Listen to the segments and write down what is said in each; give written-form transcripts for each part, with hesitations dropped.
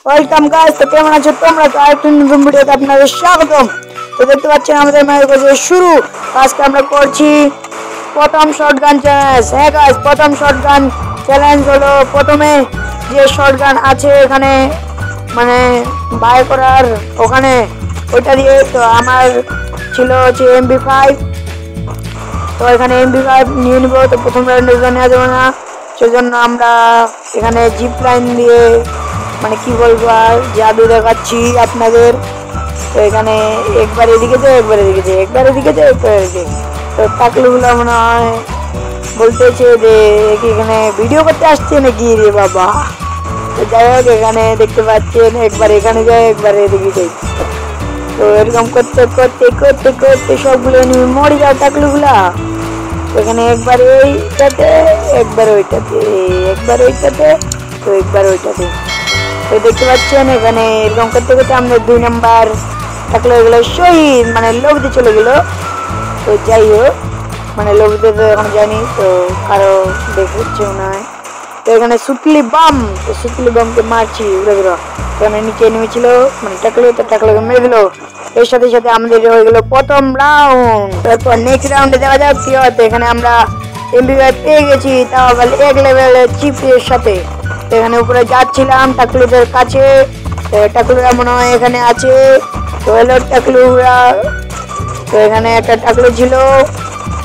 Welcome guys. তো কেমন আছো তোমরা? তো আরেকটা নতুন ভিডিওতে আপনাদের স্বাগতম। তো দেখতে পাচ্ছেন আমাদের ম্যাচ করছে শুরু। আজকে আমরা করছি প্রথম শটগান চ্যালেঞ্জ। হ্যাঁ গাইস, প্রথম শটগান চ্যালেঞ্জ হলো প্রথমে যে শটগান আছে এখানে মানে বাই করার ওখানে ওইটা দিয়ে। তো আমার ছিল হচ্ছে MP5। তো এখানে MP5 নিয়ে নিব। তো প্রথম রাউন্ডে নেওয়া যাবে না, সেজন্য আমরা এখানে জিপ লাইন দিয়ে মানে কি বলবো আর জাদু দেখাচ্ছি আপনাদের। তো এখানে একবার এদিকে যায় একবার এদিকে যায় একবার এদিকে যায় একবার এদিকে। তো টাকলুগুলো মনে হয় বলতেছে যে এখানে ভিডিও করতে আসছে নাকি রে বাবা। তো যাই হোক, এখানে দেখতে পাচ্ছেন একবার এখানে যায় একবার এদিকে যায়। তো এরকম করতে করতে করতে করতে সবগুলো নিয়ে মরে যায় টাকলুগুলা। এখানে একবার এইটাতে একবার ওইটাতে একবার ওইটাতে তো একবার ওইটাতে। তো দেখতে পাচ্ছেন এখানে এরকম করতে করতে আমাদের 2 নাম্বার টাকলু এগুলো শহীদ মানে লোকদের চলে গেল। তো যাই হোক, মানে লোকদের তো এখন জানি, তো কারো দেখছে মনে হয়। তো এখানে সুতলি বাম, তো সুতলি বামকে মারছি উড়ে গেল। এখানে নিচে নেমেছিল মানে টাকলু, তো টাকলুকে মেরে দিল। এর সাথে সাথে আমাদের হয়ে গেল প্রথম রাউন্ড। তারপর নেক্সট রাউন্ডে যাওয়া যাক কি হয়। এখানে আমরা MP5 পেয়ে গেছি, তাও আবার 1 লেভেলের চিপের সাথে। এখানে উপরে যাচ্ছিলাম টাকলুদের কাছে। টাকলুরা মনে হয় এখানে আছে। তো হলো টাকলুরা। তো এখানে একটা টাকলু ছিল,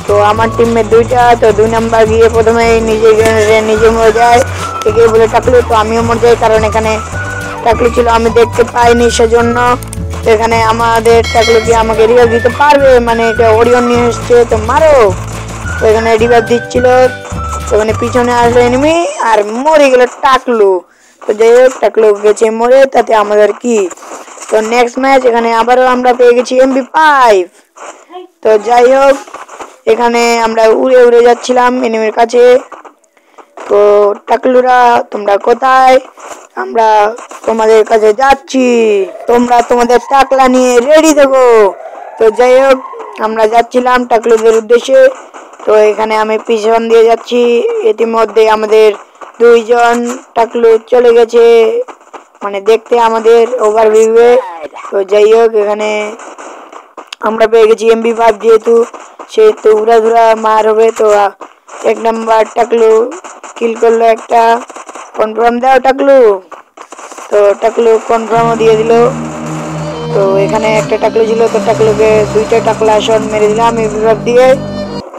তো আমার টিমে 2টা। তো 2 নাম্বার গিয়ে প্রথমে নিজে মরে যায়, একে বলে টাকলু। তো আমিও মরে যাই, কারণ এখানে টাকলু ছিল আমি দেখতে পাইনি সেজন্য। তো এখানে আমাদের টাকলু কি আমাকে রিভাইভ দিতে পারবে, মানে এটা ওরিয়ন নিয়ে এসছে, তো মারো। তো এখানে রিভাইভ দিচ্ছিল, তো এখানে পিছনে আসলো এনিমি আর মরে গেল টাকলু। তো যাই হোক, টাকলু গেছে মরে, তাতে আমাদের কি। তো নেক্সট ম্যাচ এখানে আবারও আমরা পেয়ে গেছি MP5। তো যাই হোক, এখানে আমরা উড়ে উড়ে যাচ্ছিলাম এনিমির কাছে। তো টাকলুরা তোমরা কোথায়? আমরা তোমাদের কাছে যাচ্ছি, তোমরা তোমাদের টাকলা নিয়ে রেডি থাকো। তো যাই হোক, আমরা যাচ্ছিলাম টাকলুদের উদ্দেশ্যে। তো এখানে আমি পিছন দিয়ে যাচ্ছি, ইতিমধ্যে আমাদের 2 জন টাকলু চলে গেছে মানে দেখতে আমাদের ওভারভিউয়ে। তো যাই হোক, এখানে আমরা পেয়ে গেছি MP5, সেহেতু উড়াধুরা মার হবে। তো 1 নাম্বার টাকলু কিল করলো একটা। কনফার্ম দাও টাকলু। তো টাকলু কনফার্মও দিয়ে দিল। তো এখানে একটা টাকলু ছিল, তো টাকলুকে 2টা টাকলা শট মেরে দিলাম MP5 দিয়ে।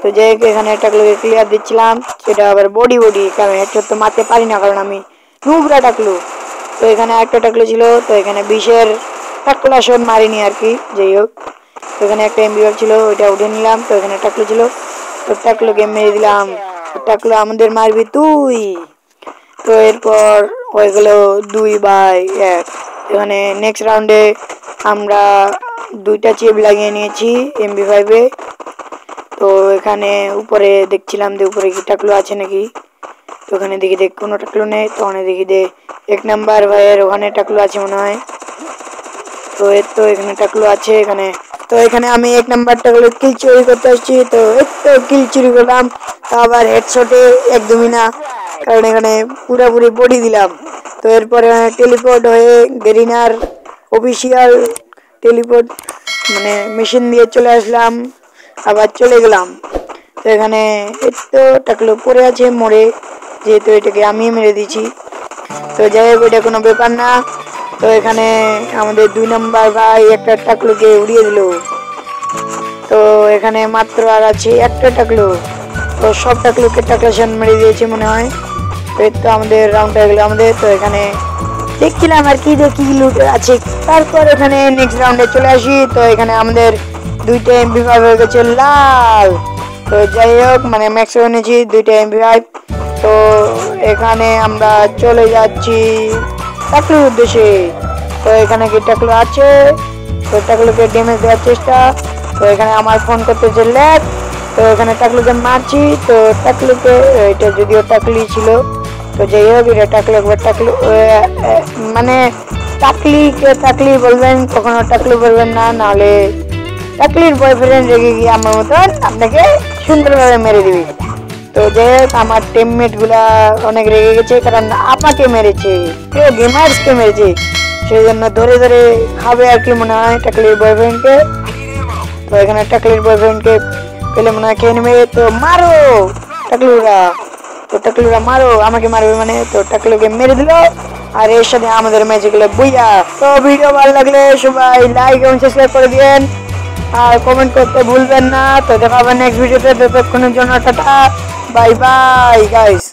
তো যাই হোক, এখানে টাকলুকে ক্লিয়ার দিচ্ছিলাম, সেটা আবার বডি, কারণ হেডশট তো মারতে পারি না, কারণ আমি নুবরা টাকলু। তো এখানে একটা টাকলু ছিল, তো এখানে 20-এর টাকলা শট মারিনি আর কি। যাই হোক, তো এখানে একটা MP5 ছিল, ওইটা উঠে নিলাম। তো এখানে টাকলু ছিল, তো টাকলুকে মেরে দিলাম। টাকলু আমাদের মারবি তুই। তো এরপর হয়ে গেল 2-1। এখানে নেক্সট রাউন্ডে আমরা 2টা চিপ লাগিয়ে নিয়েছি MP5-এ। তো এখানে উপরে দেখছিলাম যে উপরে কি টাকলু আছে নাকি। তো ওখানে দেখি কোনো টাকলু নেই। তো ওখানে দেখি 1 নাম্বার ভাইয়ের ওখানে টাকলু আছে মনে হয়। তো তো এখানে টাকলু আছে এখানে। তো এখানে আমি 1 নাম্বার টাকলু কিল চুরি করতে আসছি। তো তো কিল চুরি করলাম, তো আবার হেডশটে একদমই না, কারণ এখানে পুরোপুরি বডি দিলাম। তো এরপরে টেলিপোর্ট হয়ে গেরিনার অফিসিয়াল টেলিপোর্ট মানে মেশিন দিয়ে চলে আসলাম, আবার চলে গেলাম। তো এখানে তো টাকলু পড়ে আছে মরে, যেহেতু এটাকে আমি মেরে দিয়েছি। তো যাই হোক, এটা কোনো ব্যাপার না। তো এখানে আমাদের 2 নাম্বার ভাই একটা টাকলুকে উড়িয়ে দিল। তো এখানে মাত্র আর আছে একটা টাকলু। তো সব টাকলুকে টাকলা শট মেরে দিয়েছে মনে হয়। তো আমাদের রাউন্ড হয়ে গেল আমাদের। তো এখানে দেখছিলাম আর কি দেখি লুট আছে। তারপর এখানে নেক্সট রাউন্ডে চলে আসি। তো এখানে আমাদের 2টা MP5 হয়ে গেছে লাল। তো যাই হোক, মানে ম্যাক্স এনেছি 2টা MP5। তো এখানে আমরা চলে যাচ্ছি টাকলুর উদ্দেশ্যে। তো এখানে কি টাকলু আছে? তো টাকলুকে ড্যামেজ দেওয়ার চেষ্টা। তো এখানে আমার ফোন করতেছে ল্যাগ। তো এখানে টাকলুকে মারছি। তো টাকলুকে এটা যদিও টাকলি ছিল। তো যাই হোক, এটা টাকলু একবার টাকলু মানে টাকলিকে টাকলি বলবেন, কখনো টাকলু বলবেন না, নাহলে টাকলির বয়ফ্রেন্ড রেগে গিয়ে আমার মতন আপনাকে সুন্দরভাবে মেরে দিবি। তো যাই হোক আমার টিমমেট গুলা অনেক রেগে গেছে, কারণ আমাকে মেরেছে, কেউ গেমার্সকে মেরেছে, সেই জন্য ধরে ধরে খাবে আর কি মনে হয় টাকলির বয়ফ্রেন্ডকে। তো এখানে টাকলির বয়ফ্রেন্ডকে পেলে মনে হয় খেয়ে নেবে। তো মারো টাকলুরা, তো টাকলুরা মারো, আমাকে মারবে মানে। তো টাকলুকে মেরে দিল, আর এর সাথে আমাদের ম্যাচ গুলো বুইয়া। তো ভিডিও ভালো লাগলে সবাই লাইক এবং সাবস্ক্রাইব করে দিবেন, আর কমেন্ট করতে ভুলবেন না। তো দেখা হবে নেক্সট ভিডিওতে, ততক্ষণের জন্য টাটা, বাই বাই গাইস।